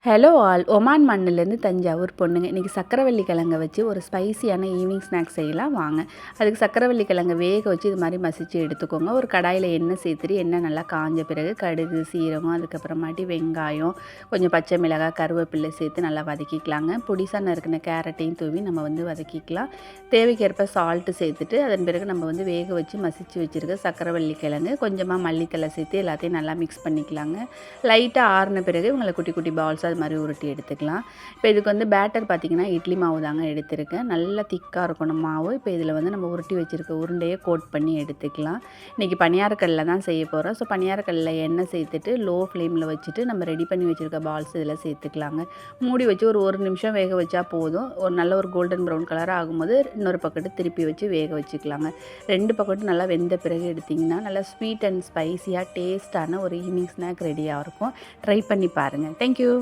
Hello all, Oman மண்ணிலேருந்து Thanjavur பொண்ணுங்க. இன்றைக்கி சக்கரவள்ளி கிழங்க வச்சு ஒரு ஸ்பைசியான ஈவினிங் ஸ்நாக்ஸ் செய்யலாம் வாங்க. அதுக்கு சக்கரவள்ளி கிழங்க வேக வச்சு இது மாதிரி மசித்து எடுத்துக்கோங்க. ஒரு கடாயில் எண்ணெய் சேர்த்துட்டு எண்ணெய் நல்லா காஞ்ச பிறகு கடுகு, சீரகம், அதுக்கப்புறமாட்டி வெங்காயம், கொஞ்சம் பச்சை மிளகாய், கருவேப்பிலை சேர்த்து நல்லா வதக்கிக்கலாங்க. பொடிசாக நறுக்கின கேரட்டையும் தூவி நம்ம வதக்கிக்கலாம். தேவைக்கேற்ப சால்ட்டு சேர்த்துட்டு அதன் பிறகு நம்ம வேக வச்சு மசித்து வச்சுருக்க சக்கரவள்ளி கிழங்கு கொஞ்சமாக மல்லித்தலை சேர்த்து எல்லாத்தையும் நல்லா மிக்ஸ் பண்ணிக்கலாங்க. லைட்டாக ஆறின பிறகு இவங்களை குட்டி குட்டி பால்ஸாக அது மாதிரி உருட்டி எடுத்துக்கலாம். இப்போ இதுக்கு பேட்டர் பார்த்திங்கன்னா இட்லி மாவு தாங்க எடுத்திருக்கேன். நல்லா திக்காக இருக்கணும் மாவு. இப்போ இதில் நம்ம உருட்டி வச்சுருக்க உருண்டையை கோட் பண்ணி எடுத்துக்கலாம். இன்றைக்கி பணியாரக்கல்லில் தான் செய்ய போகிறோம். ஸோ பணியாரக்கல்லில் எண்ணெய் சேர்த்துட்டு லோ ஃப்ளேமில் வச்சுட்டு நம்ம ரெடி பண்ணி வச்சுருக்க பால்ஸ் இதில் சேர்த்துக்கலாங்க. மூடி வச்சு ஒரு நிமிஷம் வேக வச்சா போதும். ஒரு நல்ல ஒரு கோல்டன் ப்ரௌன் கலர் ஆகும்போது இன்னொரு பக்கத்து திருப்பி வச்சு வேக வச்சுக்கலாங்க. 2 பக்கமும் நல்லா வெந்த பிறகு எடுத்திங்கன்னா நல்லா ஸ்வீட் அண்ட் ஸ்பைஸியாக டேஸ்ட்டான ஒரு ஈவினிங் ஸ்நாக் ரெடியாக இருக்கும். ட்ரை பண்ணி பாருங்கள். தேங்க்யூ.